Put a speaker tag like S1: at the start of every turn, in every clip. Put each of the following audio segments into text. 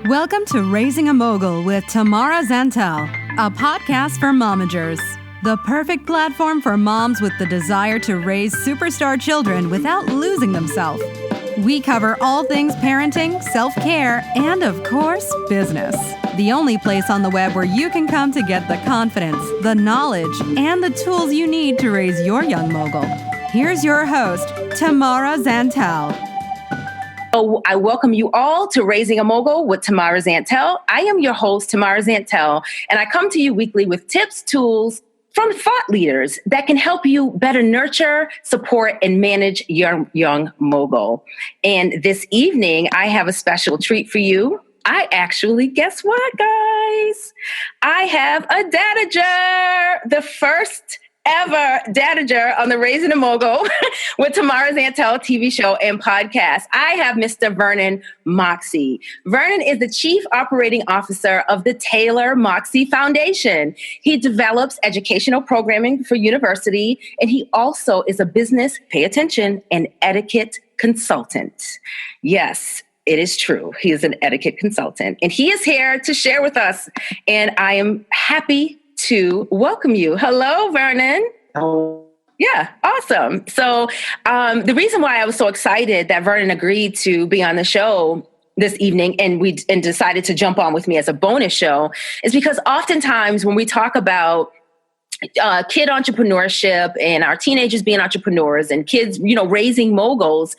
S1: Welcome to Raising a Mogul with Tamara Zantel, a podcast for momagers. The perfect platform for moms with the desire to raise superstar children without losing themselves. We cover all things parenting, self-care, and of course, business. The only place on the web where you can come to get the confidence, the knowledge, and the tools you need to raise your young mogul. Here's your host, Tamara Zantel.
S2: I welcome you all to Raising a Mogul with Tamara Zantel. I am your host, Tamara Zantel, and I come to you weekly with tips, tools from thought leaders that can help you better nurture, support, and manage your young mogul. And this evening, I have a special treat for you. Guess what, guys? I have a Dadager, the first ever Dadager on the Raising a Mogul with Tamara Zantel TV show and podcast. I have Mr. Vernon Moxey. Vernon is the Chief Operating Officer of the Taylor Moxey Foundation. He develops educational programming for university, and he also is a business, pay attention, and etiquette consultant. Yes, it is true. He is an etiquette consultant, and he is here to share with us, and I am happy to welcome you. Hello, Vernon.
S3: Hello.
S2: Yeah, awesome. So the reason why I was so excited that Vernon agreed to be on the show this evening and decided to jump on with me as a bonus show is because oftentimes when we talk about kid entrepreneurship and our teenagers being entrepreneurs and kids, raising moguls,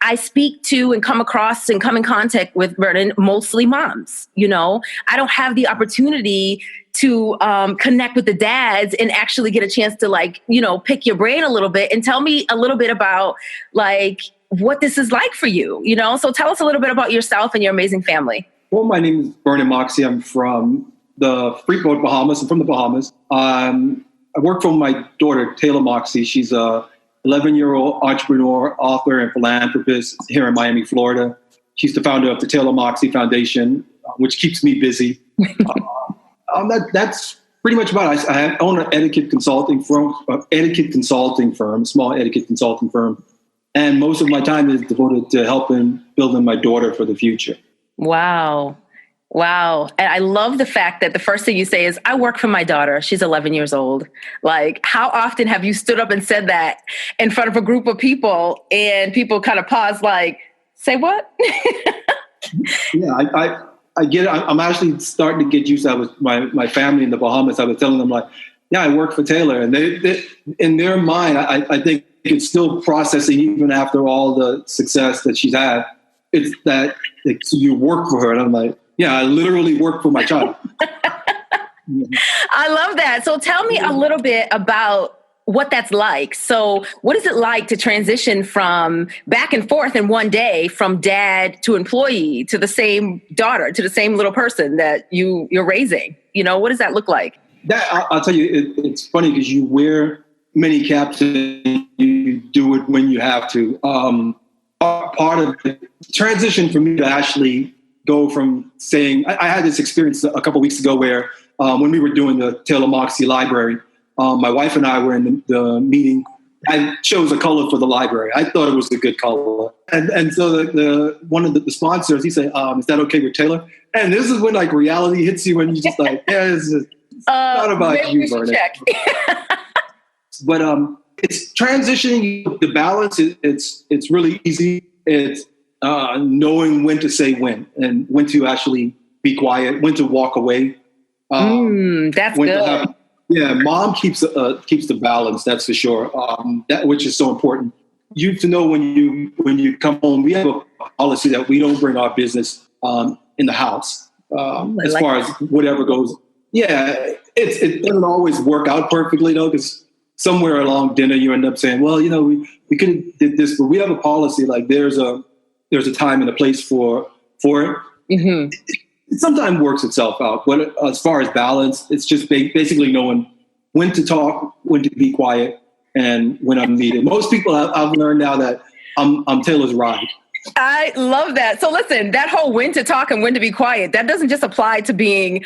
S2: I speak to and come across and come in contact with, Vernon, mostly moms. I don't have the opportunity to connect with the dads and actually get a chance to pick your brain a little bit and tell me a little bit about what this is like for you, So tell us a little bit about yourself and your amazing family.
S3: Well, my name is Vernon Moxey. I'm from the Freeport, Bahamas. I'm from the Bahamas. I work for my daughter, Taylor Moxey. She's a 11-year-old entrepreneur, author, and philanthropist here in Miami, Florida. She's the founder of the Taylor Moxey Foundation, which keeps me busy. That's pretty much about it. I own an etiquette consulting firm, small etiquette consulting firm. And most of my time is devoted to helping building my daughter for the future.
S2: Wow. And I love the fact that the first thing you say is, I work for my daughter. She's 11 years old. How often have you stood up and said that in front of a group of people and people kind of pause say what?
S3: Yeah, I get it. I'm actually starting to get used to that with my family in the Bahamas. I was telling them yeah, I work for Taylor. And they in their mind, I think it's still processing even after all the success that she's had. It's that you work for her. And I'm like, yeah, I literally work for my child.
S2: I love that. So tell me a little bit about what that's like. So what is it like to transition from back and forth in one day from dad to employee to the same daughter, to the same little person that you're raising? What does that look like?
S3: I'll tell you, it's funny because you wear many caps and you do it when you have to. Part of the transition for me to actually go from saying, I had this experience a couple of weeks ago where when we were doing the Taylor Moxey library, my wife and I were in the meeting. I chose a color for the library. I thought it was a good color. And so one of the sponsors, he said, is that okay with Taylor? And this is when reality hits you when you just yeah, it's not about you, Vernon. But it's transitioning the balance. It's really easy. It's knowing when to say when and when to actually be quiet, when to walk away.
S2: That's good.
S3: Yeah, mom keeps the balance. That's for sure. Which is so important. You have to know when you come home. We have a policy that we don't bring our business in the house as far as whatever goes. Yeah, it doesn't always work out perfectly though, because somewhere along dinner you end up saying, well, we could have did this, but we have a policy there's a time and a place for it. Mm-hmm. It sometimes works itself out, but as far as balance, it's just basically knowing when to talk, when to be quiet, and when I'm needed. Most people, I've learned now that I'm Taylor's ride.
S2: I love that. So listen, that whole when to talk and when to be quiet, that doesn't just apply to being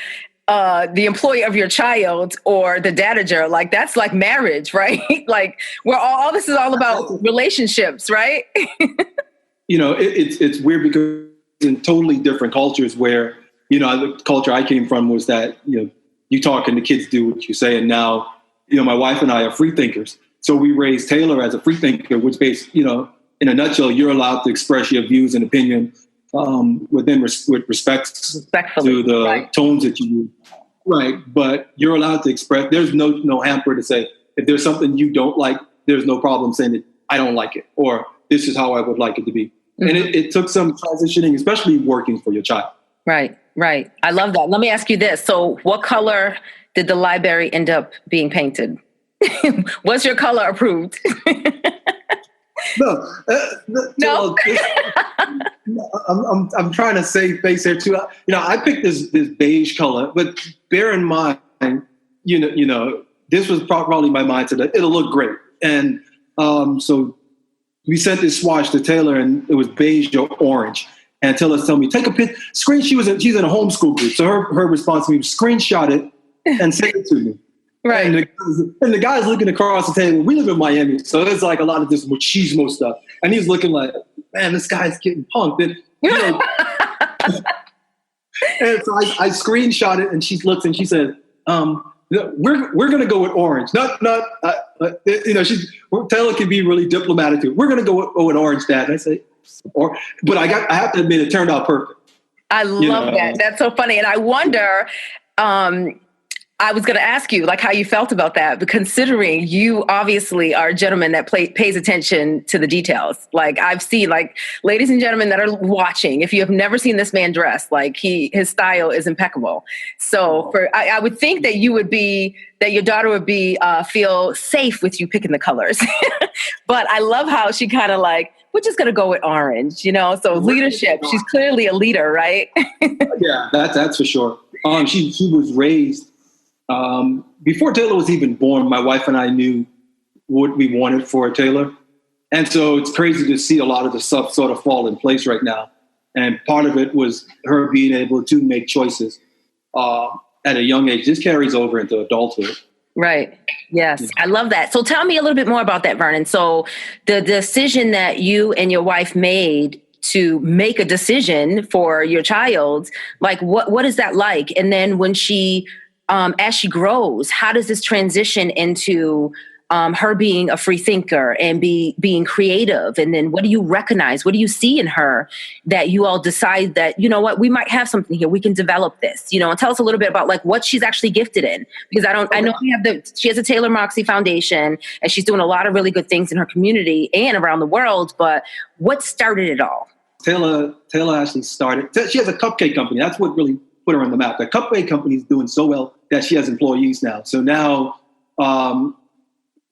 S2: the employee of your child or the Dadager. That's like marriage, right? Where all this is all about relationships, right?
S3: It's weird because in totally different cultures where, the culture I came from was that, you talk and the kids do what you say. And now, my wife and I are free thinkers. So we raised Taylor as a free thinker, which basically, in a nutshell, you're allowed to express your views and opinion with respect to the tones that you use. Right. But you're allowed to express, there's no hamper to say, if there's something you don't like, there's no problem saying that I don't like it, or this is how I would like it to be. Mm-hmm. And it took some transitioning, especially working for your child.
S2: Right. I love that. Let me ask you this. So what color did the library end up being painted? Was your color approved?
S3: No. I'm trying to save face here too. I picked this beige color, but bear in mind, this was probably my mindset that it'll look great. And so we sent this swatch to Taylor, and it was beige or orange. And Taylor's telling me, take a picture. She's in a homeschool group, so her response to me was screenshot it and send it to me.
S2: Right.
S3: And the guy's looking across the table. We live in Miami, so there's like a lot of this machismo stuff. And he's looking like, man, this guy's getting punked. And, and so I screenshot it, and she looks and she said, we're going to go with orange. Taylor can be really diplomatic too. We're going to go with orange, Dad. And I say, but I have to admit, it turned out perfect.
S2: I love that. That's so funny. And I wonder, I was going to ask you how you felt about that, but considering you obviously are a gentleman that pays attention to the details. I've seen ladies and gentlemen that are watching, if you have never seen this man dress, his style is impeccable. So I would think that your daughter would feel safe with you picking the colors. But I love how she kind of we're just going to go with orange, so leadership, she's clearly a leader, right?
S3: Yeah, that's for sure. She was raised, before Taylor was even born, my wife and I knew what we wanted for Taylor. And so it's crazy to see a lot of the stuff sort of fall in place right now. And part of it was her being able to make choices at a young age. This carries over into adulthood.
S2: Right. Yes. I love that. So tell me a little bit more about that, Vernon. So the decision that you and your wife made to make a decision for your child, what is that like? And then when she, as she grows, how does this transition into her being a free thinker and being creative? And then what do you recognize? What do you see in her that you all decide that, we might have something here, we can develop this, and tell us a little bit about what she's actually gifted in, because I know she has a Taylor Moxey Foundation, and she's doing a lot of really good things in her community and around the world, but what started it all? Taylor
S3: actually she has a cupcake company. That's what really put her on the map. The cupcake company is doing so well that she has employees now. So now,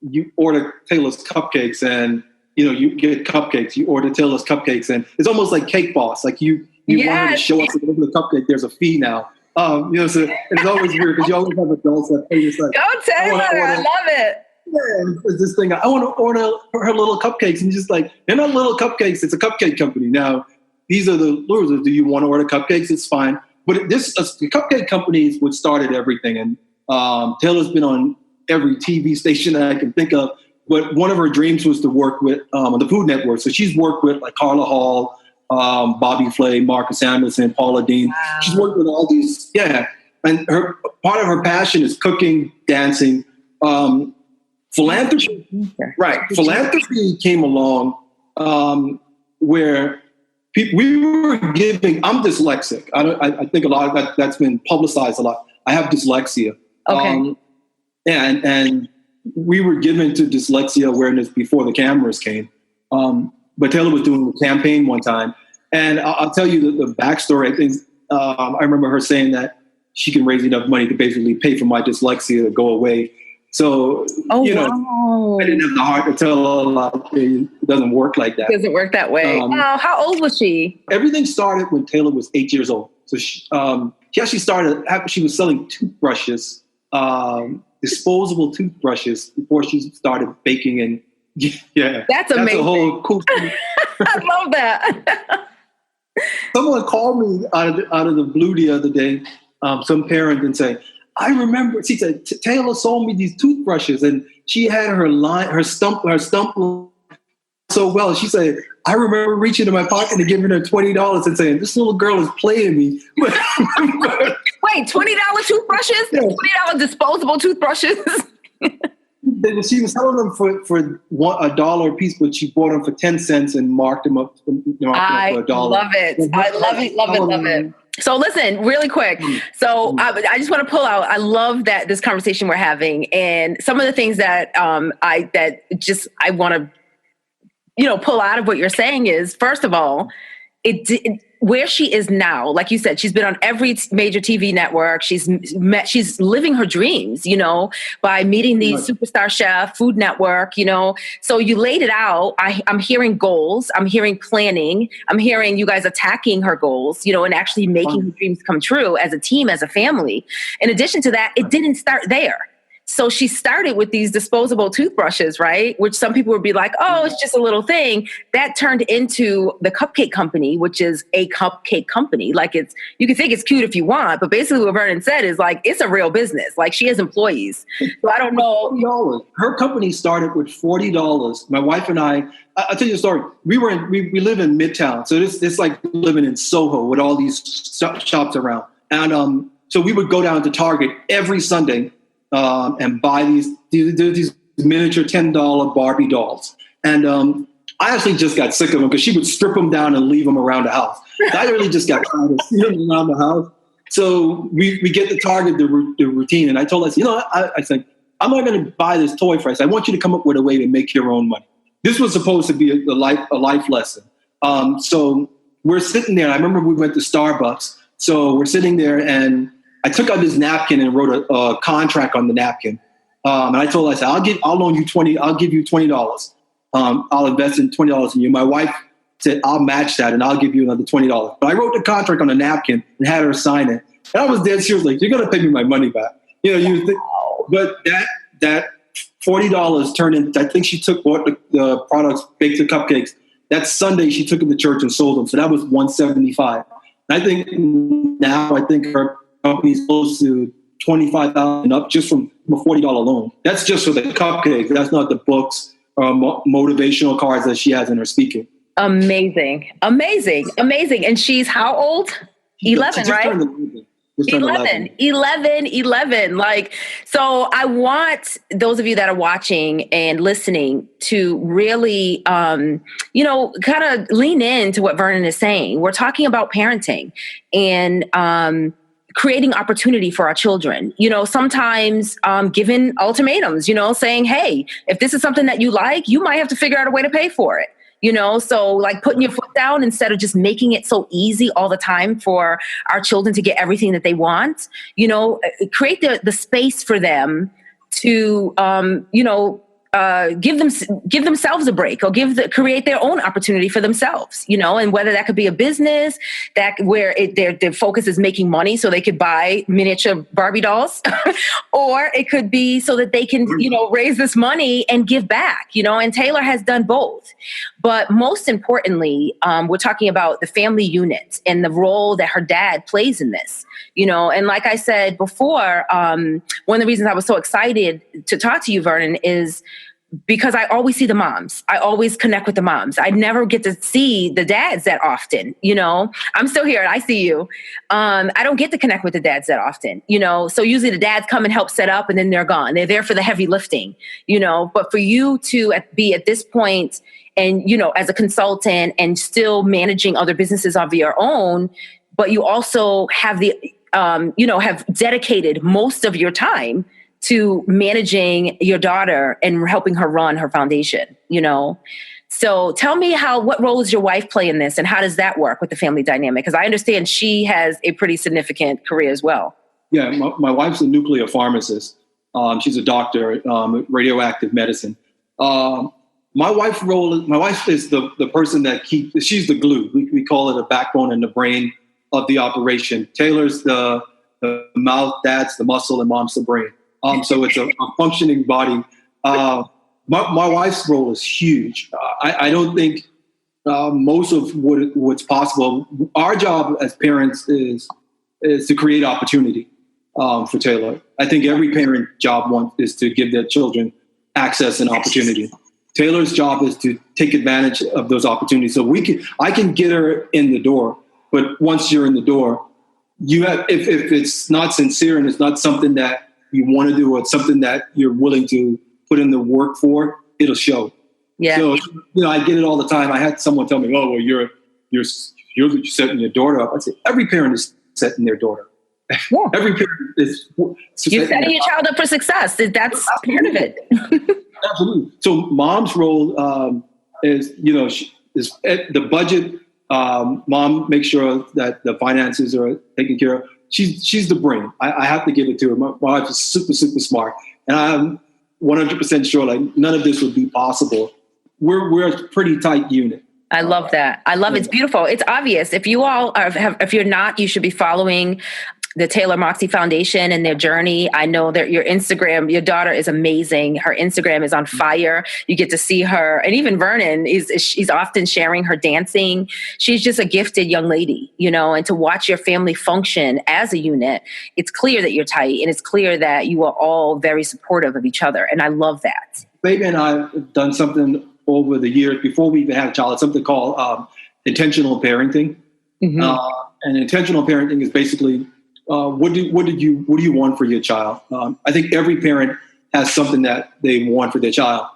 S3: you order Taylor's cupcakes and, you get cupcakes. You order Taylor's cupcakes and it's almost like Cake Boss. You want her to show up to deliver the cupcake. There's a fee now. So it's always weird because you always have adults that pay just
S2: Go Taylor, I love it.
S3: Yeah, it's this thing. I want to order her little cupcakes, and just they're not little cupcakes. It's a cupcake company. Now, these are the lures. Do you want to order cupcakes? It's fine. But the cupcake company is what started everything. And Taylor's been on every TV station that I can think of. But one of her dreams was to work with on the Food Network. So she's worked with Carla Hall, Bobby Flay, Marcus Anderson, Paula Dean. Wow. She's worked with all these. Yeah. And part of her passion is cooking, dancing, philanthropy. Right. Philanthropy came along where we were giving. I'm dyslexic. I think a lot of that's been publicized a lot. I have dyslexia.
S2: Okay.
S3: And we were given to dyslexia awareness before the cameras came. But Taylor was doing a campaign one time. And I'll tell you the backstory. I think I remember her saying that she can raise enough money to basically pay for my dyslexia to go away. So, I didn't have the heart to tell her it doesn't work like that.
S2: It doesn't work that way. How old was she?
S3: Everything started when Taylor was 8 years old. So she actually started after she was selling toothbrushes, disposable toothbrushes, before she started baking. And
S2: that's amazing. That's
S3: a whole cool thing.
S2: I love that.
S3: Someone called me out of the blue the other day, some parent, and say, I remember, she said, Taylor sold me these toothbrushes and she had her stump so well. She said, I remember reaching in my pocket and giving her $20 and saying, "This little girl is playing me."
S2: Wait, $20 toothbrushes?
S3: Yeah.
S2: $20 disposable toothbrushes?
S3: She was selling them for $1 a piece, but she bought them for 10 cents and marked them up for $1.
S2: I love it. Love it. So listen, really quick. So I just want to pull out. I love that this conversation we're having, and some of the things that I want to pull out of what you're saying is, first of all, where she is now, like you said, she's been on every major TV network. She's living her dreams, by meeting these superstar chef, Food Network, So you laid it out. I'm hearing goals. I'm hearing planning. I'm hearing you guys attacking her goals, and actually making her dreams come true as a team, as a family. In addition to that, it didn't start there. So she started with these disposable toothbrushes, right? Which some people would be like, oh, it's just a little thing. That turned into the cupcake company, which is a cupcake company. Like you can think it's cute if you want, but basically what Vernon said is like, it's a real business. Like she has employees. So I don't know.
S3: $40. Her company started with $40. My wife and I'll tell you a story. We live in Midtown. So it's like living in Soho with all these shops around. And so we would go down to Target every Sunday and buy these miniature $10 Barbie dolls. And I actually just got sick of them because she would strip them down and leave them around the house. So I really just got tired of seeing them around the house. So we get to Target, the routine. And I told us, I said, I'm not going to buy this toy for us. I want you to come up with a way to make your own money. This was supposed to be a life lesson. So we're sitting there. I remember we went to Starbucks. So we're sitting there and I took out this napkin and wrote a contract on the napkin. And I told her, I said, I'll loan you $20. I'll give you $20. I'll invest in $20 in you. My wife said, I'll match that and I'll give you another $20. But I wrote the contract on a napkin and had her sign it. And I was dead serious, like, you're going to pay me my money back. But that $40 turned into, I think she bought the products, baked the cupcakes. That Sunday she took them to church and sold them. So that was $175. And I think now, her company's close to $25,000 up just from a $40 loan. That's just for the cupcakes. That's not the books or motivational cards that she has in her speaker.
S2: Amazing. And she's how old? 11, right? 11. Like, so I want those of you that are watching and listening to really, kind of lean into what Vernon is saying. We're talking about parenting and, creating opportunity for our children, sometimes giving ultimatums, saying, hey, if this is something that you like, you might have to figure out a way to pay for it. So like putting your foot down instead of just making it so easy all the time for our children to get everything that they want, create the space for them to, give themselves a break or create their own opportunity for themselves, and whether that could be a business where their focus is making money so they could buy miniature Barbie dolls, or it could be so that they can, raise this money and give back, and Taylor has done both. But most importantly, we're talking about the family unit and the role that her dad plays in this, and like I said before, one of the reasons I was so excited to talk to you, Vernon, is because I always see the moms. I always connect with the moms. I never get to see the dads that often, I'm still here. I see you. I don't get to connect with the dads that often, so usually the dads come and help set up and then they're gone. They're there for the heavy lifting, but for you to be at this point and, as a consultant and still managing other businesses of your own, but you also have have dedicated most of your time to managing your daughter and helping her run her foundation, So tell me what role does your wife play in this and how does that work with the family dynamic? Because I understand she has a pretty significant career as well.
S3: Yeah, my wife's a nuclear pharmacist. She's a doctor, radioactive medicine. My wife is the person that she's the glue. We call it a backbone and the brain of the operation. Taylor's the mouth, dad's the muscle, and mom's the brain. So it's a functioning body. My wife's role is huge. I don't think most of what's possible. Our job as parents is to create opportunity for Taylor. I think every parent job is to give their children access and opportunity Taylor's job is to take advantage of those opportunities. So I can get her in the door, but once you're in the door, if it's not sincere and it's not something that you want to do or it's something that you're willing to put in the work for, it'll show.
S2: Yeah.
S3: So, I get it all the time. I had someone tell me, "Oh, well, you're setting your daughter up." I say, every parent is setting their daughter. Yeah. Every parent is.
S2: You're setting your child up for success. That's part of it.
S3: Absolutely. So, mom's role is at the budget. Mom makes sure that the finances are taken care of. She's the brain. I have to give it to her. My wife is super, super smart, and I'm 100% sure like none of this would be possible. We're a pretty tight unit.
S2: I love that. I love it. It's beautiful. It's obvious. If you all if you're not, you should be following the Taylor Moxey Foundation and their journey. I know that your Instagram, your daughter is amazing. Her Instagram is on fire. You get to see her. And even Vernon she's often sharing her dancing. She's just a gifted young lady, and to watch your family function as a unit, it's clear that you're tight and it's clear that you are all very supportive of each other. And I love that.
S3: Baby and I have done something over the years before we even had a child. It's something called intentional parenting. Mm-hmm. And intentional parenting is basically what do you want for your child? I think every parent has something that they want for their child.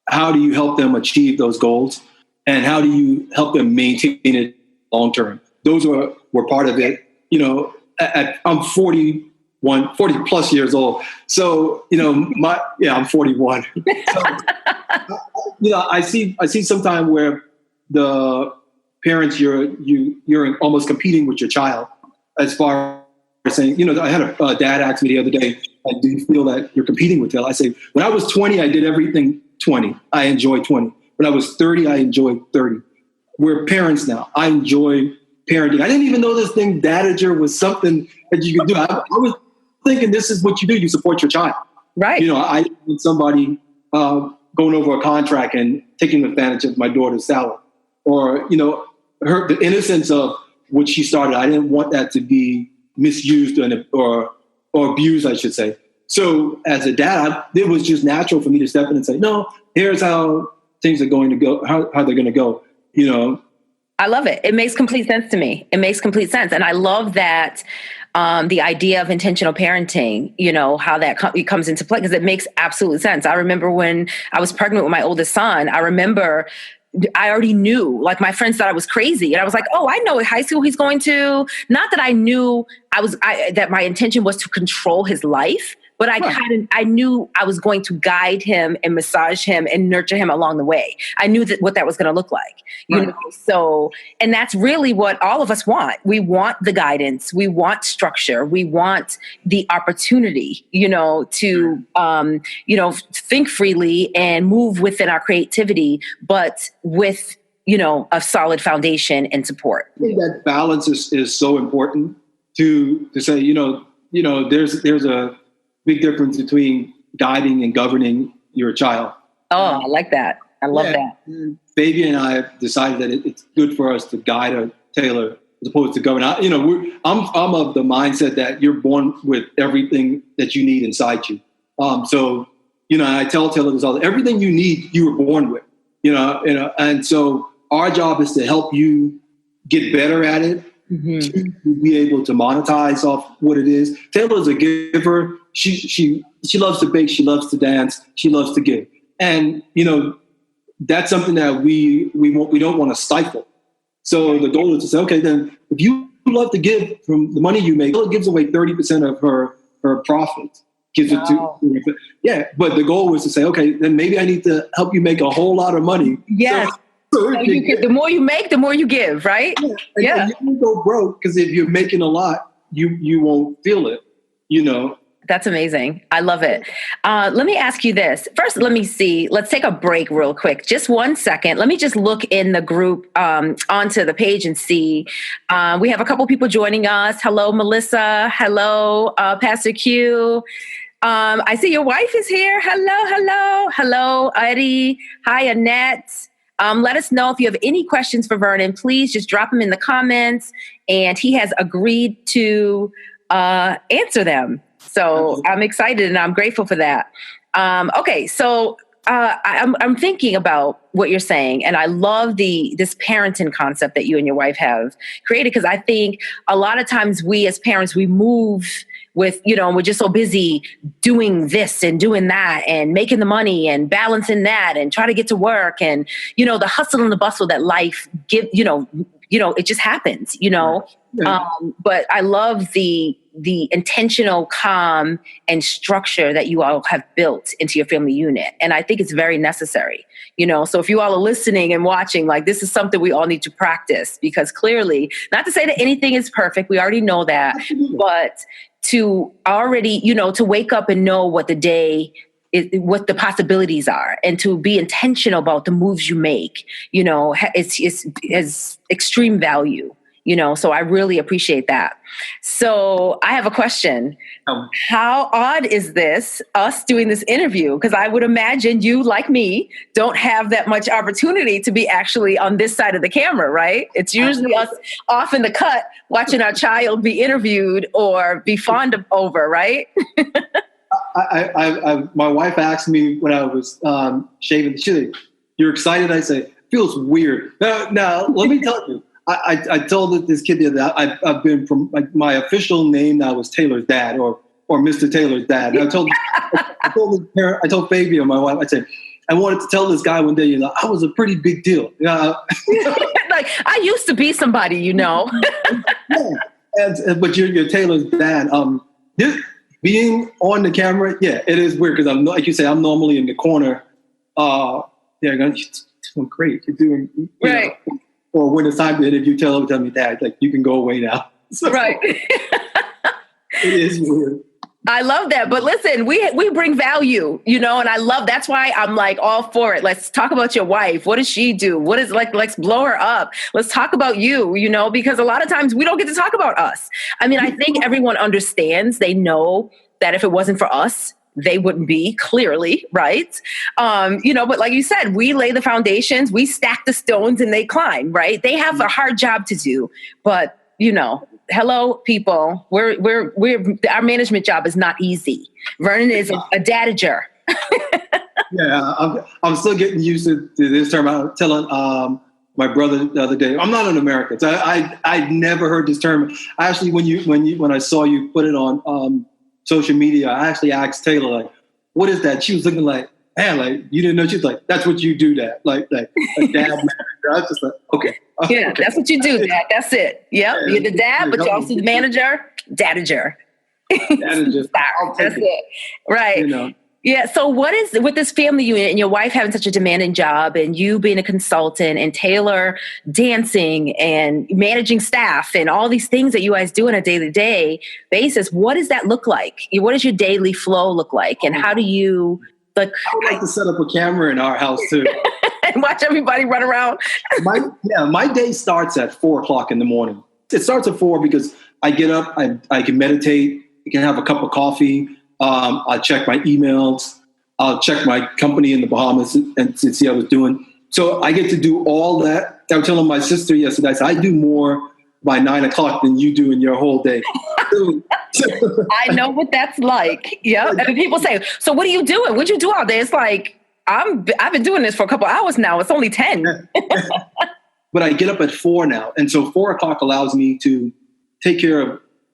S3: How do you help them achieve those goals? And how do you help them maintain it long term? Those were part of it. I'm 40 plus years old. So, I'm 41. So, I see sometime where the parents, you're almost competing with your child as far as saying, I had a dad ask me the other day, do you feel that you're competing with them? I say, when I was 20, I did everything 20. I enjoyed 20. When I was 30, I enjoyed 30. We're parents now. I enjoy parenting. I didn't even know this thing, Dadager, was something that you could do. I was thinking this is what you do. You support your child.
S2: Right.
S3: I want somebody going over a contract and taking advantage of my daughter's salary, or the innocence of what she started. I didn't want that to be misused or abused, I should say. So as a dad, it was just natural for me to step in and say, no, here's how things are going to go, how they're going to go.
S2: I love it. It makes complete sense to me. It makes complete sense. And I love that the idea of intentional parenting, how that comes into play, because it makes absolute sense. I remember when I was pregnant with my oldest son, I already knew, like, my friends thought I was crazy. And I was like, oh, I know what high school he's going to. Not that I knew that my intention was to control his life, but I knew I was going to guide him and massage him and nurture him along the way. I knew what that was going to look like, So, and that's really what all of us want. We want the guidance. We want structure. We want the opportunity, to, think freely and move within our creativity, but with, a solid foundation and support.
S3: I think that balance is so important to say, there's a big difference between guiding and governing your child.
S2: Oh, I like that. I love that.
S3: Baby and I have decided that it's good for us to guide Taylor as opposed to govern. I'm of the mindset that you're born with everything that you need inside you. So I tell Taylor this all: everything you need, you were born with. And so our job is to help you get better at it. Mm-hmm. To be able to monetize off what it is. Taylor's a giver. She loves to bake. She loves to dance. She loves to give. And that's something that we don't want to stifle. So the goal is to say, okay, then if you love to give from the money you make, Taylor gives away 30% of her profit. Gives it to But the goal was to say, okay, then maybe I need to help you make a whole lot of money.
S2: Yes. So the more you make, the more you give, right?
S3: Yeah. You can go broke because if you're making a lot, you won't feel it,
S2: That's amazing. I love it. Let me ask you this. First, let me see. Let's take a break real quick. Just 1 second. Let me just look in the group onto the page and see. We have a couple people joining us. Hello, Melissa. Hello, Pastor Q. I see your wife is here. Hello, Eddie. Hi, Annette. Let us know if you have any questions for Vernon. Please just drop them in the comments. And he has agreed to answer them. So I'm excited and I'm grateful for that. Okay, so I'm thinking about what you're saying, and I love this parenting concept that you and your wife have created, because I think a lot of times we as parents, we move with, we're just so busy doing this and doing that and making the money and balancing that and try to get to work and, the hustle and the bustle that life it just happens, Yeah. But I love the intentional calm and structure that you all have built into your family unit. And I think it's very necessary, so if you all are listening and watching, like, this is something we all need to practice, because clearly, not to say that anything is perfect, we already know that, but to already, to wake up and know what the day is, what the possibilities are, and to be intentional about the moves you make, it's extreme value, so I really appreciate that. So I have a question. How odd is this, us doing this interview? Because I would imagine you, like me, don't have that much opportunity to be actually on this side of the camera, right? It's usually us off in the cut watching our child be interviewed or be fawned over, right?
S3: My wife asked me when I was shaving. She said, "You're excited?" I say, "Feels weird." Now let me tell you. I told this kid that I've been from my official name now was Taylor's dad or Mr. Taylor's dad. And I told Fabia, my wife, I said, I wanted to tell this guy one day, I was a pretty big deal.
S2: Like, I used to be somebody, Yeah.
S3: But you're Taylor's dad. This being on the camera, yeah, it is weird, because I'm, like you say, I'm normally in the corner. You're doing great. You're doing
S2: right.
S3: Or when it's time to interview, tell me, Dad, like, you can go away now. So,
S2: right.
S3: It is weird.
S2: I love that. But listen, we bring value, and I love, that's why I'm like all for it. Let's talk about your wife. What does she do? What is, like, let's blow her up. Let's talk about you, because a lot of times we don't get to talk about us. I mean, I think everyone understands, they know that if it wasn't for us, they wouldn't be, clearly, right? But like you said, we lay the foundations, we stack the stones, and they climb, right? They have a hard job to do, but hello, people, we're our management job is not easy. Vernon is a dadager.
S3: Yeah, I'm still getting used to this term. I was telling my brother the other day, I'm not an American, so I'd never heard this term. Actually, when I saw you put it on social media, I actually asked Taylor, like, what is that? She was looking like, man, like, you didn't know. She's like, that's what you do, Dad. Like a dad manager. I was just like, okay.
S2: Yeah, okay. That's what you do, Dad. That's it. Yep. Yeah, you're the dad, but you're also the manager. Dadager.
S3: Dadager.
S2: That's it. Right. Yeah. So what is, with this family unit and your wife having such a demanding job and you being a consultant and Taylor dancing and managing staff and all these things that you guys do on a day-to-day basis, what does that look like? What does your daily flow look like? And how do you, like...
S3: I like to set up a camera in our house too.
S2: And watch everybody run around.
S3: My day starts at 4:00 in the morning. It starts at 4 because I get up, I can meditate, I can have a cup of coffee. I check my emails. I'll check my company in the Bahamas and see how it's doing. So I get to do all that. I was telling my sister yesterday, I said, I do more by 9 o'clock than you do in your whole day.
S2: I know what that's like. Yeah. And people say, so what are you doing? What'd you do all day? It's like, I've been doing this for a couple hours now. It's only 10.
S3: But I get up at 4 now. And so 4 o'clock allows me to take care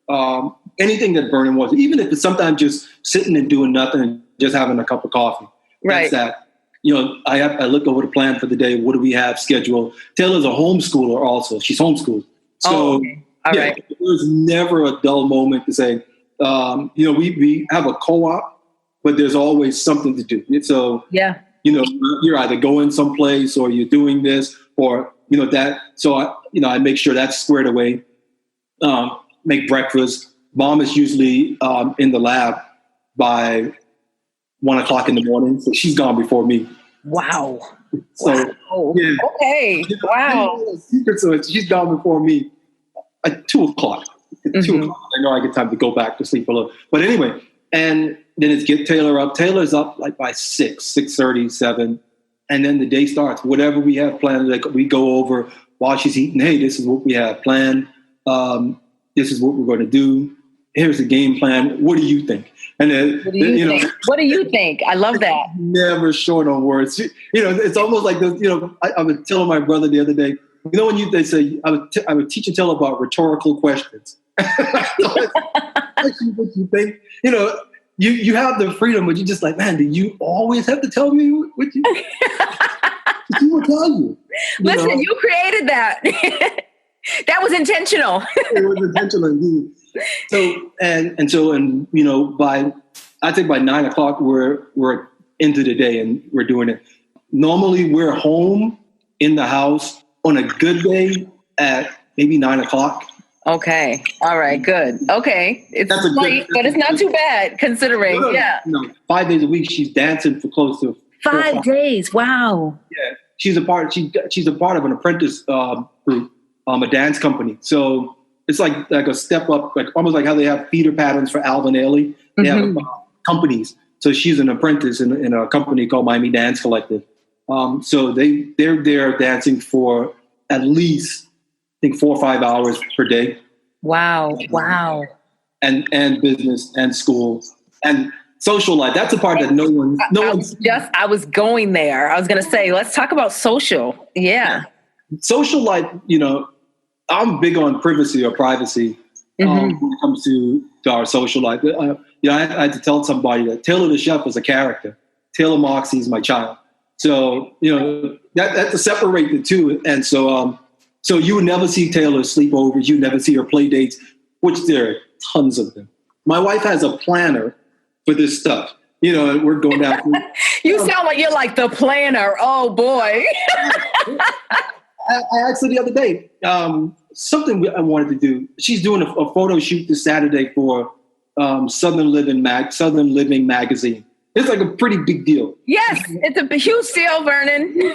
S3: of anything that Vernon wants, even if it's sometimes just sitting and doing nothing and just having a cup of coffee.
S2: Right.
S3: That's that. I look over the plan for the day. What do we have scheduled? Taylor's a homeschooler also. She's homeschooled. So
S2: okay. All right.
S3: There's never a dull moment to say, we have a co-op, but there's always something to do. So,
S2: yeah.
S3: You're either going someplace or you're doing this or, that. So, I make sure that's squared away. Make breakfast. Mom is usually in the lab by 1 o'clock in the morning, so she's gone before me.
S2: Wow.
S3: So,
S2: wow. Yeah. Okay. Wow.
S3: So she's gone before me at 2 o'clock. At 2 o'clock, I know I get time to go back to sleep a little. But anyway, and then it's get Taylor up. Taylor's up like by 6:30, 7, and then the day starts. Whatever we have planned, like we go over while she's eating. Hey, this is what we have planned. This is what we're going to do. here's the game plan. What do you think? And then,
S2: what do you think? What do you think? I love that.
S3: Never short on words. It's almost like this. I was telling my brother the other day. When they say I would teach and tell about rhetorical questions. What you think? You have the freedom, but you're just like, man, do you always have to tell me what you? She will tell you.
S2: Listen, you created that. That was intentional.
S3: It was intentional indeed. By 9 o'clock we're into the day and we're doing it. Normally we're home in the house on a good day at maybe 9 o'clock.
S2: Okay. All right. Good. Okay. It's late, but it's not too bad considering. Yeah.
S3: 5 days a week she's dancing for close to
S2: 5 days. Wow.
S3: Yeah. She's a part of an apprentice group, a dance company. So it's like a step up, like almost like how they have feeder patterns for Alvin Ailey. They have companies. So she's an apprentice in a company called Miami Dance Collective. So they're there dancing for at least, I think, 4 or 5 hours per day.
S2: Wow. Wow.
S3: And business and school and social life. That's a part that no one.
S2: I was going there. I was going to say, let's talk about social. Yeah.
S3: Social life, I'm big on privacy when it comes to our social life. I had to tell somebody that Taylor the chef is a character. Taylor Moxey is my child. So, that to separate the two. And so you would never see Taylor sleepovers. You never see her play dates, which there are tons of them. My wife has a planner for this stuff. We're going down.
S2: You sound like you're like the planner. Oh boy.
S3: I asked her the other day, something I wanted to do. She's doing a photo shoot this Saturday for Southern Living magazine. It's like a pretty big deal.
S2: Yes, it's a huge deal, Vernon.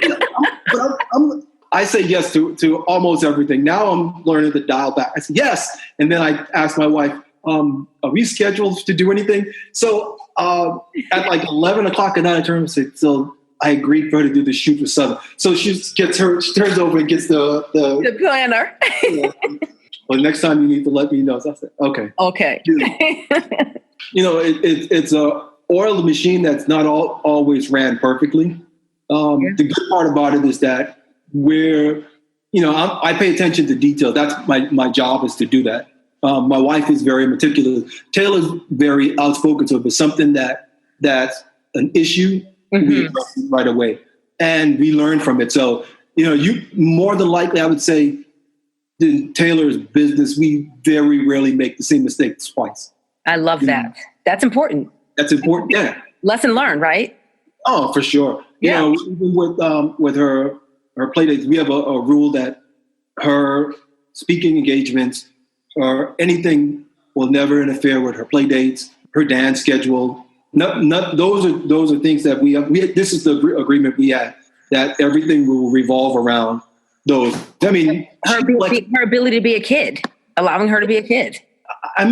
S3: I say yes to almost everything. Now I'm learning to dial back. I say yes, and then I ask my wife, are we scheduled to do anything? So at like 11 o'clock at night, I turn and say, so I agreed for her to do the shoot for Southern. So she turns over and gets the
S2: planner.
S3: Well, next time you need to let me know. So I said, okay.
S2: Okay.
S3: It's a oiled machine that's not always ran perfectly. The good part about it is that I pay attention to detail. That's my job is to do that. My wife is very meticulous. Taylor's very outspoken. So if it's something that's an issue, we address it right away. And we learn from it. So, you more than likely, I would say, in Taylor's business, we very rarely make the same mistake twice.
S2: I love that. That's important.
S3: That's important. Yeah.
S2: Lesson learned, right?
S3: Oh, for sure.
S2: Yeah.
S3: Even with her play dates, we have a rule that her speaking engagements or anything will never interfere with her play dates, her dance schedule. Those are things that we have. This is the agreement we had, that everything will revolve around those. I mean,
S2: her ability to be a kid, allowing her to be a kid.
S3: I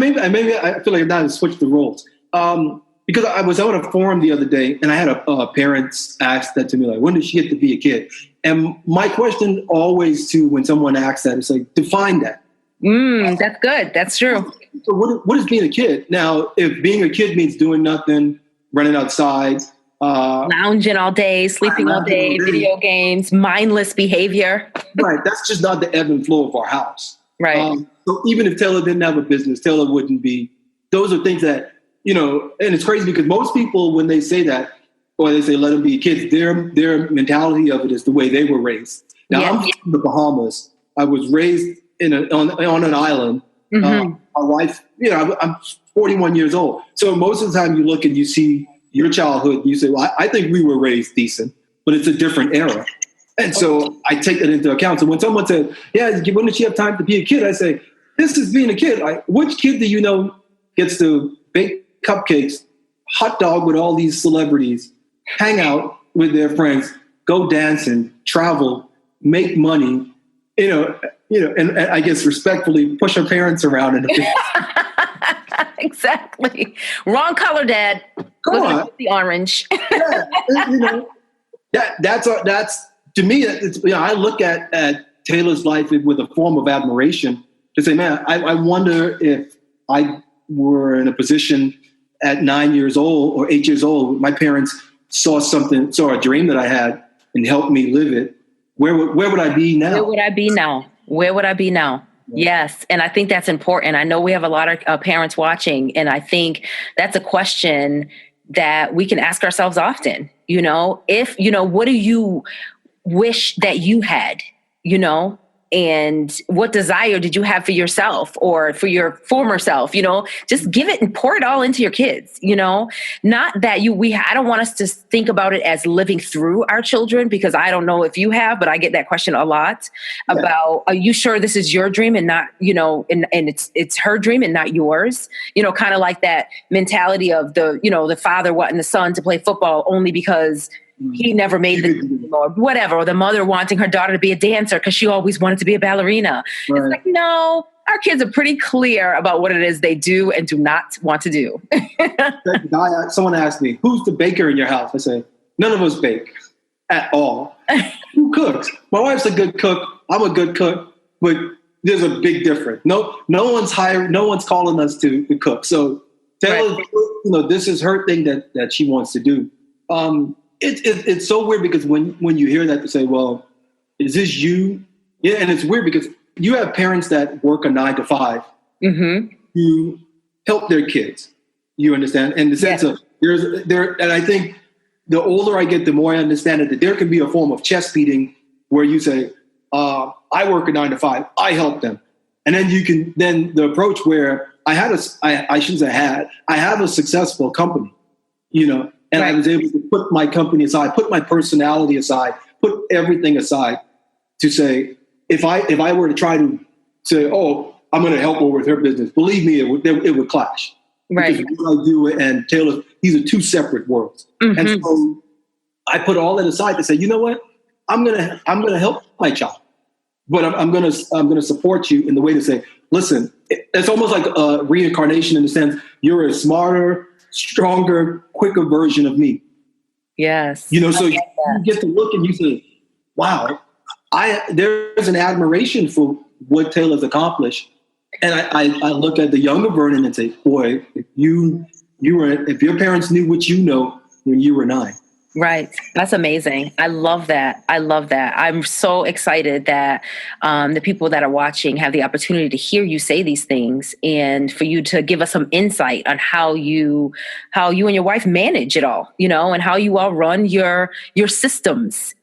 S3: feel like I switched the roles. Because I was on a forum the other day and I had a parents ask that to me, like, when did she get to be a kid? And my question always when someone asks that is like, define that.
S2: That's good. That's true.
S3: So what is being a kid? Now, if being a kid means doing nothing, running outside,
S2: lounging all day, sleeping all day, video games, mindless behavior.
S3: Right. That's just not the ebb and flow of our house.
S2: Right.
S3: So even if Taylor didn't have a business, Taylor wouldn't be. Those are things that, and it's crazy because most people, when they say that, or they say let them be kids, their mentality of it is the way they were raised. Now, I'm from the Bahamas. I was raised on an island. My wife, I'm 41 years old. So most of the time you look and you see your childhood, you say, well, I think we were raised decent, but it's a different era. And so I take that into account. So when someone said, when did she have time to be a kid? I say, this is being a kid. Which kid do you know gets to bake cupcakes, hot dog with all these celebrities, hang out with their friends, go dancing, travel, make money, and I guess respectfully push her parents around in a bit.
S2: Exactly. Wrong color, Dad.
S3: Come on.
S2: The orange.
S3: That's to me. I look at Taylor's life with a form of admiration to say, man, I wonder if I were in a position at 9 years old or 8 years old, my parents saw a dream that I had and helped me live it, where would I be now?
S2: Where would I be now? Where would I be now? Yes. And I think that's important. I know we have a lot of parents watching, and I think that's a question that we can ask ourselves often. What do you wish that you had, and what desire did you have for yourself or for your former self? Just give it and pour it all into your kids, not that I don't want us to think about it as living through our children, because I don't know if you have, but I get that question a lot about, are you sure this is your dream and not, and it's her dream and not yours, kind of like that mentality of the father wanting the son to play football only because he never made the team or whatever, or the mother wanting her daughter to be a dancer because she always wanted to be a ballerina. Right. It's like, no, our kids are pretty clear about what it is they do and do not want to do.
S3: Someone asked me, who's the baker in your house? I say, none of us bake at all. Who cooks? My wife's a good cook. I'm a good cook, but there's a big difference. No one's hiring, no one's calling us to cook. So Taylor, this is her thing that she wants to do. It's so weird because when you hear that, they say, well, is this you? Yeah, and it's weird because you have parents that work a 9 to 5 who help their kids. You understand? In the sense of and I think the older I get, the more I understand it, that there can be a form of chest beating where you say, I work a 9 to 5, I help them. And then the approach where I have a successful company, and I was able to put my company aside, put my personality aside, put everything aside to say, if I were to try to say, oh, I'm going to help her with her business, believe me, it would clash.
S2: Right.
S3: Because what I do and Taylor, these are two separate worlds. Mm-hmm. And so I put all that aside to say, you know what? I'm gonna help my child, but I'm gonna support you in the way to say, listen, it's almost like a reincarnation in the sense you're a smarter, stronger, quicker version of me.
S2: Yes.
S3: So you get to look and you say, wow, there's an admiration for what Taylor's accomplished. And I look at the younger Vernon and say, boy, if your parents knew what you know when you were 9.
S2: Right. That's amazing. I love that. I'm so excited that the people that are watching have the opportunity to hear you say these things and for you to give us some insight on how you and your wife manage it all, and how you all run your systems,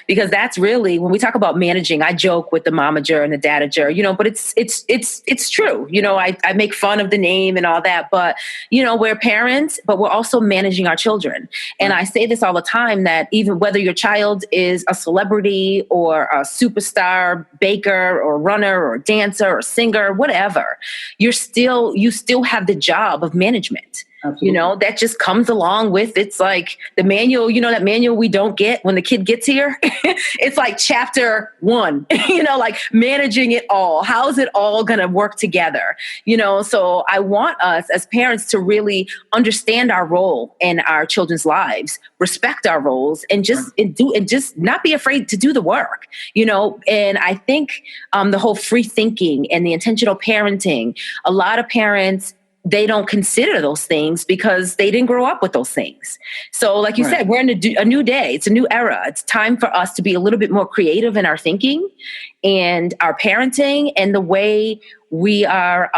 S2: because that's really, when we talk about managing, I joke with the momager and the dadager, but it's true. I make fun of the name and all that, but we're parents, but we're also managing our children. And I say this all the time, that even whether your child is a celebrity or a superstar baker or runner or dancer or singer, whatever, you still have the job of management. Absolutely. That just comes along with, it's like the manual, that manual we don't get when the kid gets here. It's like chapter 1, like managing it all. How's it all going to work together? So I want us as parents to really understand our role in our children's lives, respect our roles, and just not be afraid to do the work, and I think the whole free thinking and the intentional parenting, a lot of parents, they don't consider those things because they didn't grow up with those things. So like you said, we're in a new day. It's a new era. It's time for us to be a little bit more creative in our thinking and our parenting and the way we are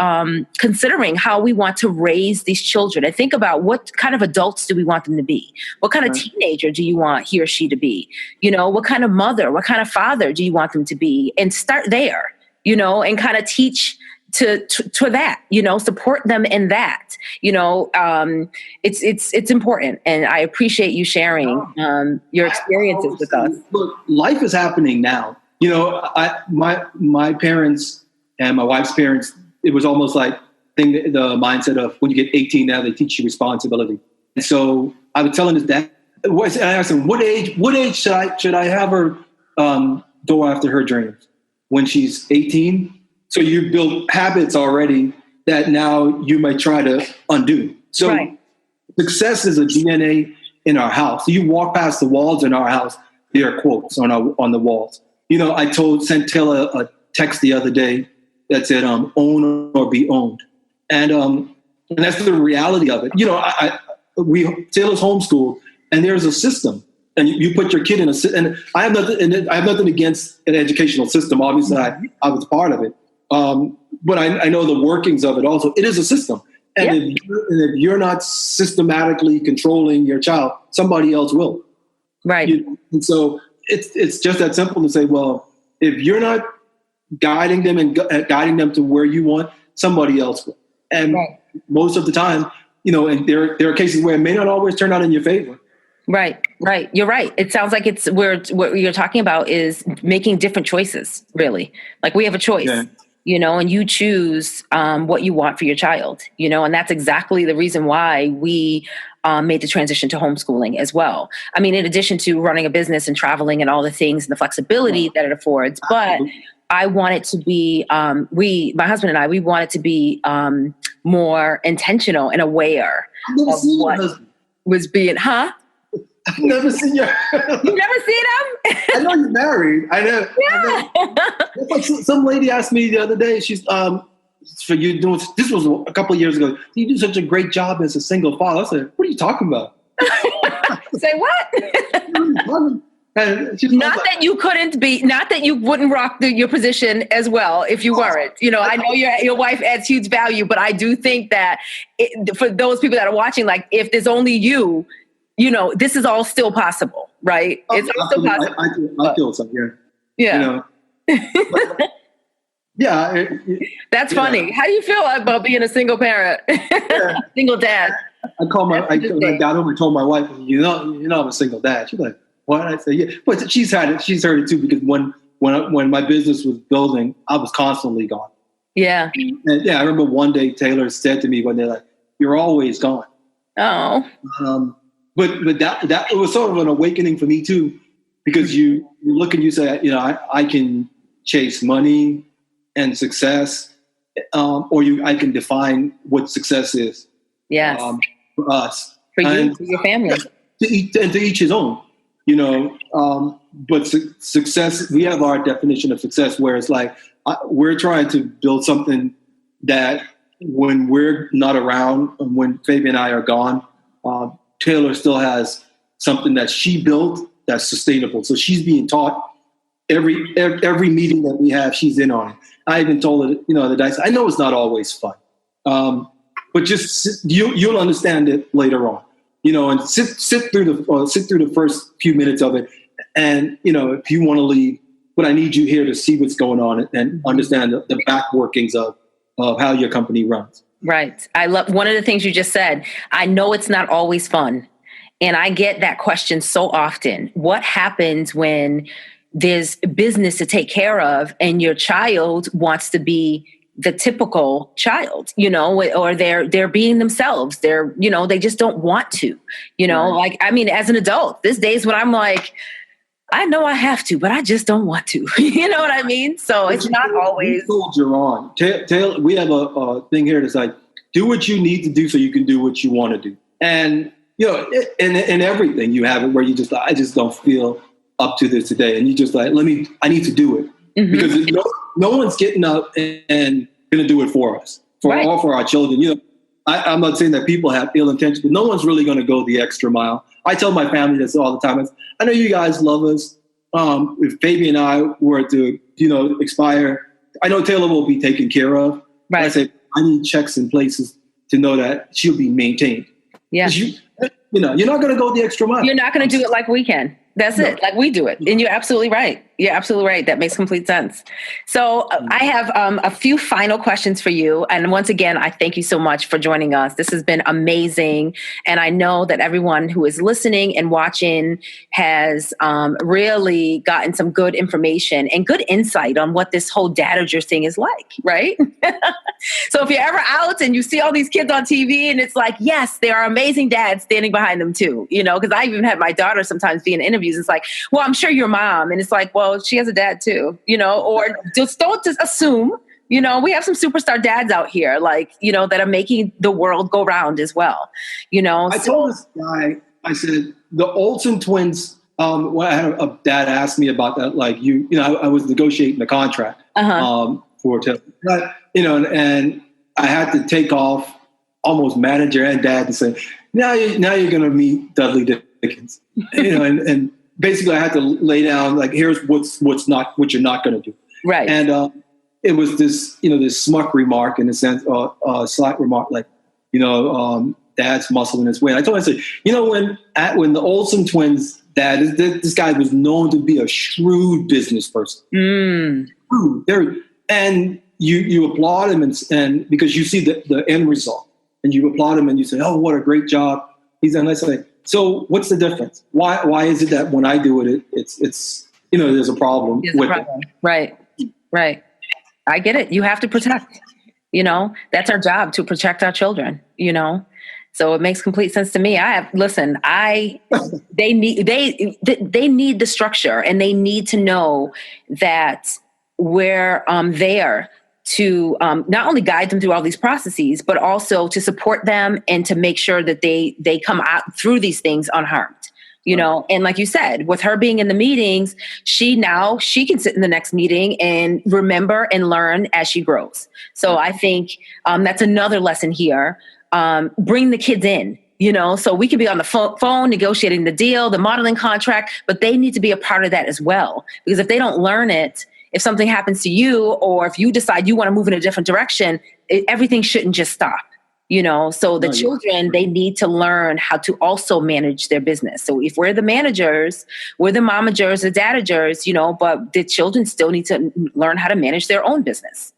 S2: considering how we want to raise these children. And think about, what kind of adults do we want them to be? What kind of teenager do you want he or she to be? What kind of mother, what kind of father do you want them to be? And start there, and kind of teach to that, support them in that, it's important. And I appreciate you sharing your experiences with us.
S3: Look, life is happening now. My parents and my wife's parents, it was almost like the mindset of when you get 18 now, they teach you responsibility. And so I was telling his dad, I asked him, what age should I have her go after her dreams? When she's 18? So you build habits already that now you might try to undo. So Success is a DNA in our house. You walk past the walls in our house, there are quotes on the walls. I sent Taylor a text the other day that said, own or be owned. And And that's the reality of it. You know, Taylor's homeschooled, and there's a system, and you put your kid in a system. And I have nothing against an educational system. Obviously, I was part of it, but I know the workings of it. Also, it is a system, and if you're not systematically controlling your child, somebody else will.
S2: Right.
S3: And so it's just that simple to say, well, if you're not guiding them and guiding them to where you want, somebody else will. And most of the time, you know, and there are cases where it may not always turn out in your favor.
S2: Right. You're right. It sounds like it's what you're talking about is making different choices, really. Like we have a choice, you know, and you choose what you want for your child, you know, and that's exactly the reason why we made the transition to homeschooling as well. I mean, in addition to running a business and traveling and all the things and the flexibility that it affords, but I want it to be, my husband and I, we want it to be more intentional and aware of what was being, I've
S3: never seen you.
S2: You've never seen him?
S3: I know you're married. I know. Yeah. Like some lady asked me the other day, she's, for you doing, this was a couple of years ago, you do such a great job as a single father. I said, what are you talking about?
S2: Say what? Not that you couldn't be, not that you wouldn't rock your position as well if you weren't. You know, I know your wife adds huge value, but I do think that for those people that are watching, like if there's only you, you know, this is all still possible, right? It's all still possible.
S3: I feel something,
S2: yeah.
S3: You know,
S2: that's funny. How do you feel about being a single parent, single dad?
S3: I got home and told my wife, you know, I'm a single dad. She's like, what? I say, yeah, but she's heard it too, because when my business was building, I was constantly gone. Yeah. And I remember one day Taylor said to me when they're like, "You're always gone."
S2: Oh.
S3: But that it was sort of an awakening for me too, because you look and you say, you know, I can chase money and success, or I can define what success is.
S2: Yes.
S3: For us,
S2: for you, for your family,
S3: to each his own. You know, but success, we have our definition of success where it's like, we're trying to build something that when we're not around and when Fabi and I are gone, Taylor still has something that she built that's sustainable. So she's being taught every meeting that we have, she's in on it. I even told her, you know, I know it's not always fun, but just you'll understand it later on. You know, and sit through the first few minutes of it, and you know, if you want to leave, but I need you here to see what's going on and understand the back workings of how your company runs. Right.
S2: I love one of the things you just said. I know it's not always fun, and I get that question so often. What happens when there's business to take care of, and your child wants to be the typical child, you know, or they're being themselves. They're, you know, they just don't want to, you know, like, I mean, as an adult, there's days when I'm like, I know I have to, but I just don't want to, you know what I mean? So it's not always.
S3: You're on. Taylor, we have a thing here that's like, do what you need to do so you can do what you want to do. And, you know, in everything you have it where you just, I just don't feel up to this today. And you just like, I need to do it. Mm-hmm. Because no one's getting up and going to do it for us, for our children. You know, I'm not saying that people have ill intentions, but no one's really going to go the extra mile. I tell my family this all the time. I know you guys love us. If Fabi and I were to, you know, expire, I know Taylor will be taken care of. Right. I say, I need checks in places to know that she'll be maintained. Yeah. You know, you're not going to go the extra mile.
S2: You're not going to do it like we can. That's it. Like we do it. And you're absolutely right. You're absolutely right. That makes complete sense. So I have a few final questions for you. And once again, I thank you so much for joining us. This has been amazing. And I know that everyone who is listening and watching has really gotten some good information and good insight on what this whole Dadager thing is like, right? So if you're ever out and you see all these kids on TV and it's like, yes, there are amazing dads standing behind them too, you know, because I even had my daughter sometimes be in interviews. It's like, well, I'm sure your mom. And it's like, well, she has a dad too, you know, or just don't just assume, you know, we have some superstar dads out here, like, you know, that are making the world go round as well. You know,
S3: I told this guy, I said, the Olsen Twins, when I had a dad ask me about that, like you know, I was negotiating the contract for, you know, and I had to take off almost manager and dad to say, now you're going to meet Dudley Dickens, and basically I had to lay down like, here's what you're not going to do.
S2: Right.
S3: And it was this, this smuck remark in a sense, slight remark, like, dad's muscling his way. And I told him, I said, when the Olsen Twins, dad, this guy was known to be a shrewd business person. And you applaud him and because you see the end result and you applaud him and you say, oh, what a great job he's done. I say, so what's the difference? Why is it that when I do it, it's there's a problem with it?
S2: Right. I get it. You have to protect, that's our job, to protect our children, So it makes complete sense to me. They need the structure, and they need to know that we're there to not only guide them through all these processes, but also to support them and to make sure that they come out through these things unharmed. And like you said, with her being in the meetings, she can sit in the next meeting and remember and learn as she grows. So I think that's another lesson here. Bring the kids in, so we could be on the phone negotiating the deal, the modeling contract, but they need to be a part of that as well. Because if they don't learn it, if something happens to you, or if you decide you want to move in a different direction, everything shouldn't just stop. So the children, they need to learn how to also manage their business. So if we're the managers, we're the momagers, the dadagers, but the children still need to learn how to manage their own business,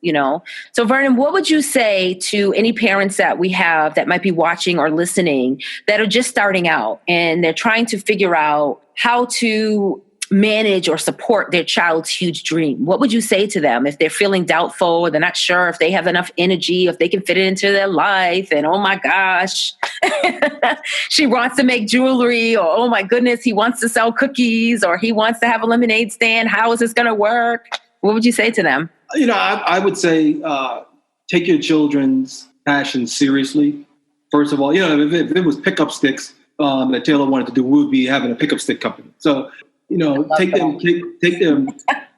S2: So Vernon, what would you say to any parents that we have that might be watching or listening that are just starting out and they're trying to figure out how to manage or support their child's huge dream? What would you say to them if they're feeling doubtful, or they're not sure if they have enough energy, if they can fit it into their life, and oh my gosh, she wants to make jewelry, or oh my goodness, he wants to sell cookies, or he wants to have a lemonade stand. How is this going to work? What would you say to them?
S3: I would say take your children's passion seriously. First of all, if it was pickup sticks that Taylor wanted to do, we would be having a pickup stick company. So take them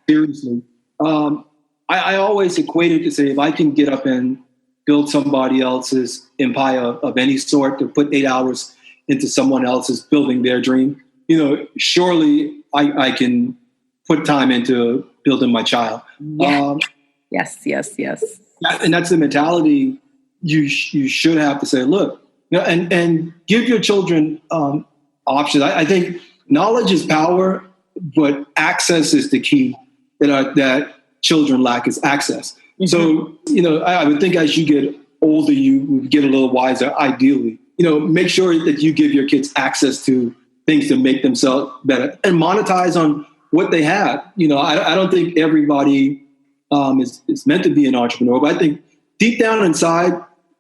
S3: seriously. I always equate it to say, if I can get up and build somebody else's empire of any sort, to put 8 hours into someone else's building their dream, surely I can put time into building my child.
S2: Yeah. Yes.
S3: And that's the mentality you should have to say, look, and give your children options. I think knowledge is power, but access is the key that children lack, is access. Mm-hmm. So, I would think as you get older, you would get a little wiser, ideally. Make sure that you give your kids access to things to make themselves better and monetize on what they have. I don't think everybody is meant to be an entrepreneur, but I think deep down inside,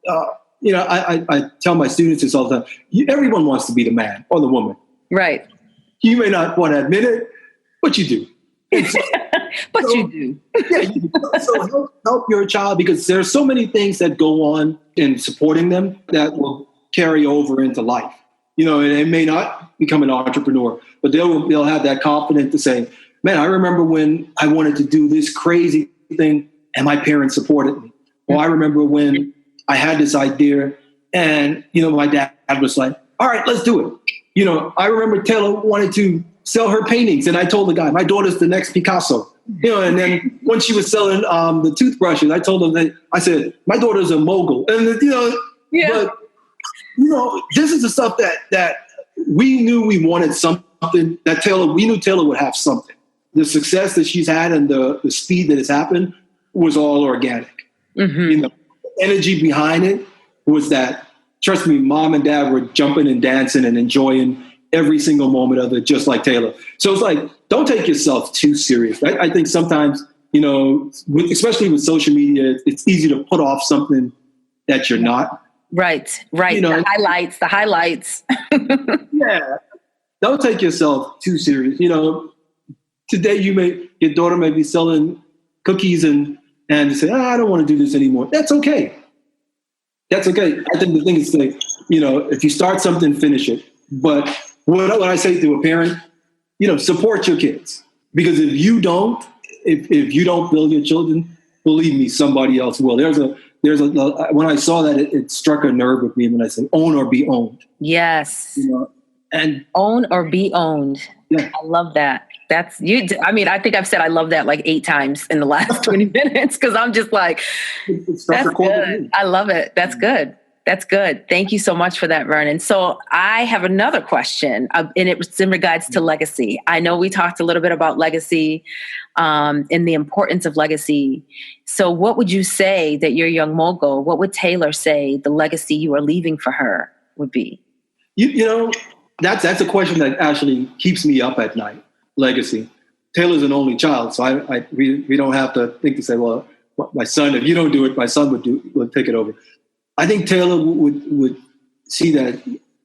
S3: I tell my students this all the time, everyone wants to be the man or the woman.
S2: Right.
S3: You may not want to admit it, but you do.
S2: You do.
S3: So help your child, because there are so many things that go on in supporting them that will carry over into life. And they may not become an entrepreneur, but they'll have that confidence to say, man, I remember when I wanted to do this crazy thing and my parents supported me. Or I remember when I had this idea and, my dad was like, all right, let's do it. I remember Taylor wanted to sell her paintings, and I told the guy, my daughter's the next Picasso. And then when she was selling the toothbrushes, I told him I said, my daughter's a mogul. And but this is the stuff that we knew we wanted something that we knew Taylor would have something. The success that she's had and the speed that it's happened was all organic. Mm-hmm. The energy behind it was that, trust me, mom and dad were jumping and dancing and enjoying every single moment of it, just like Taylor. So it's like, don't take yourself too serious. I think sometimes, especially with social media, it's easy to put off something that you're not.
S2: Right. The highlights.
S3: Yeah. Don't take yourself too serious. Today your daughter may be selling cookies and say, I don't want to do this anymore. That's okay. I think the thing is, like, if you start something, finish it. But what I say to a parent, support your kids, because if you don't build your children, believe me, somebody else will. There's when I saw that, it struck a nerve with me when I said, own or be owned.
S2: Yes.
S3: And
S2: own or be owned.
S3: Yeah.
S2: I love that. That's you. I mean, I think I've said I love that like 8 times in the last 20 minutes because I'm just like, that's good. I love it. That's good. That's good. Thank you so much for that, Vernon. So I have another question, and it's in regards to legacy. I know we talked a little bit about legacy and the importance of legacy. So what would you say that your young mogul, what would Taylor say the legacy you are leaving for her would be?
S3: That's a question that actually keeps me up at night. Legacy. Taylor's an only child, so we don't have to think to say, well, my son, if you don't do it, my son would take it over. I think Taylor would see that,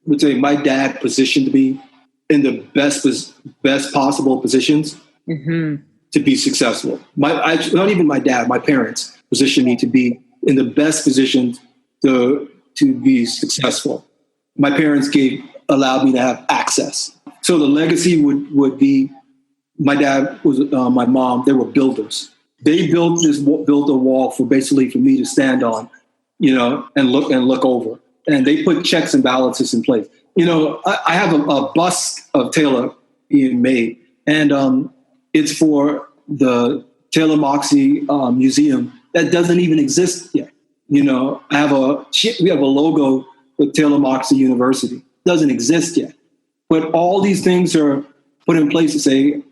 S3: would say my dad positioned me in the best possible positions to be successful. Not even my dad, my parents positioned me to be in the best positions to be successful. My parents allowed me to have access. So the legacy would be, my dad was my mom. They were builders. They built a wall for me to stand on, and look over. And they put checks and balances in place. I have a bust of Taylor being made, and it's for the Taylor Moxey Museum that doesn't even exist yet. We have a logo with Taylor Moxey University. Doesn't exist yet. But all these things are put in place to say,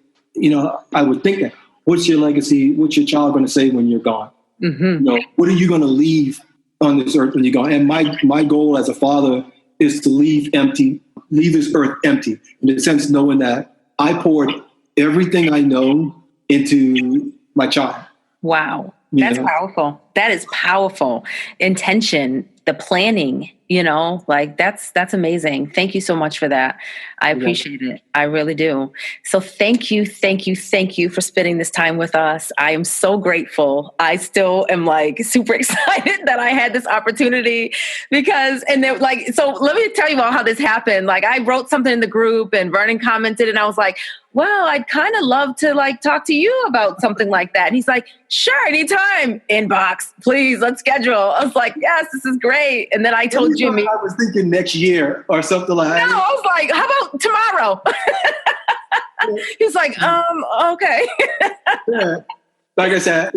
S3: I would think that, what's your legacy? What's your child going to say when you're gone? What are you going to leave on this earth when you're gone? And my goal as a father is to leave this earth empty, in the sense knowing that I poured everything I know into my child.
S2: Wow. That's powerful. That is powerful. Intention, the planning, that's amazing. Thank you so much for that. I appreciate it. I really do. So thank you for spending this time with us. I am so grateful. I still am super excited that I had this opportunity so let me tell you about how this happened. I wrote something in the group and Vernon commented and I was like, well, I'd kind of love to talk to you about something like that. And he's like, sure, anytime, inbox, please, let's schedule. I was like, yes, this is great. And then I told Jimmy.
S3: I was thinking next year or something like that.
S2: No, I was like, how about tomorrow? He's like, okay.
S3: Yeah. Like I said,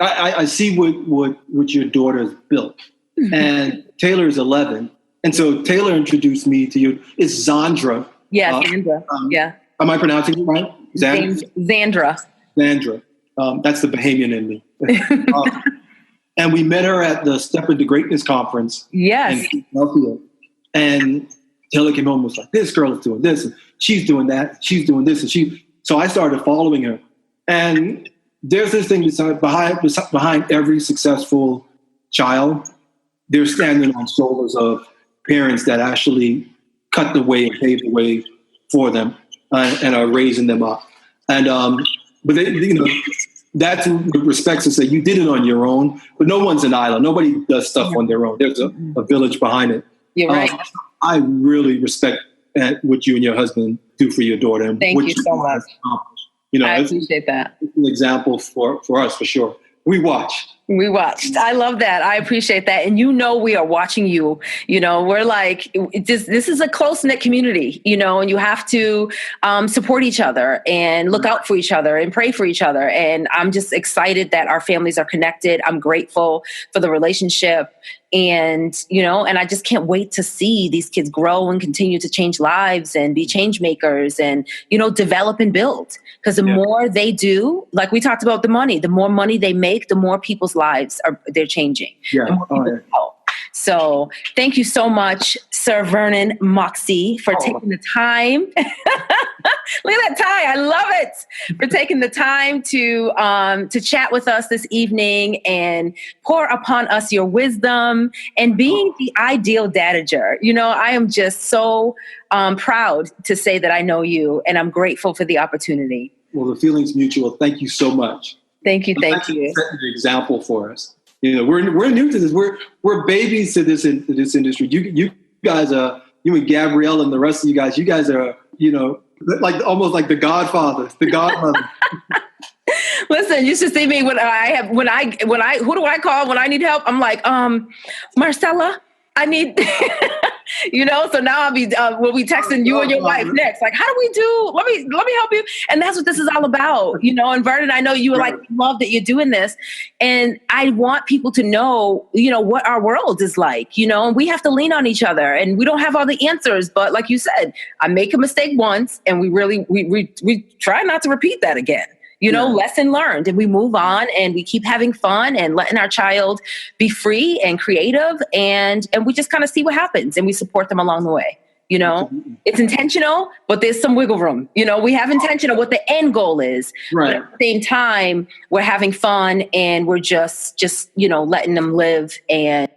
S3: I see what your daughter has built. And Taylor is 11. And so Taylor introduced me to you. It's Sondra.
S2: Yeah, Sandra. Yeah.
S3: Am I pronouncing it right?
S2: Zandra.
S3: Zandra. That's the Bahamian in me. And we met her at the Step Into Greatness conference.
S2: Yes.
S3: In Philadelphia. And Taylor came home and was like, this girl is doing this, and she's doing that, she's doing this. And so I started following her. And there's this thing behind every successful child, they're standing on shoulders of parents that actually cut the way and pave the way for them. And are raising them up, and but they, that's with respect to say you did it on your own, but no one's an island. Nobody does stuff on their own. There's a village behind it.
S2: You're right.
S3: I really respect what you and your husband do for your daughter. And
S2: Thank you so much. I appreciate that.
S3: It's an example for us for sure. We watched. I love that. I appreciate that. And we are watching you. We're this is a close-knit community, and you have to support each other and look out for each other and pray for each other. And I'm just excited that our families are connected. I'm grateful for the relationship. And I just can't wait to see these kids grow and continue to change lives and be change makers and, develop and build. Because the more they do, like we talked about the more money they make, the more people's lives they're changing. Yeah.
S2: The more people help. So thank you so much, Sir Vernon Moxey, for taking the time. Look at that tie. I love it. For taking the time to chat with us this evening and pour upon us your wisdom and being the ideal Dadager. I am just so proud to say that I know you, and I'm grateful for the opportunity.
S3: Well, the feeling's mutual. Thank you so much.
S2: Thank you.
S3: Setting an example for us. We're new to this. We're babies to this industry. You guys are, you and Gabrielle and the rest of you guys are, almost like the godfathers, the godmother.
S2: Listen, you should see me when who do I call when I need help? I'm like, Marcella, I need, so now we'll be texting you and your wife next. Like, how do we do? Let me help you. And that's what this is all about, and Vernon, I know you were like, love that you're doing this. And I want people to know, what our world is like, and we have to lean on each other and we don't have all the answers. But like you said, I make a mistake once and we try not to repeat that again. Lesson learned, and we move on and we keep having fun and letting our child be free and creative, and we just kind of see what happens and we support them along the way. It's intentional, but there's some wiggle room. We have intention of what the end goal is,
S3: right.
S2: But at the same time, we're having fun and we're just letting them live and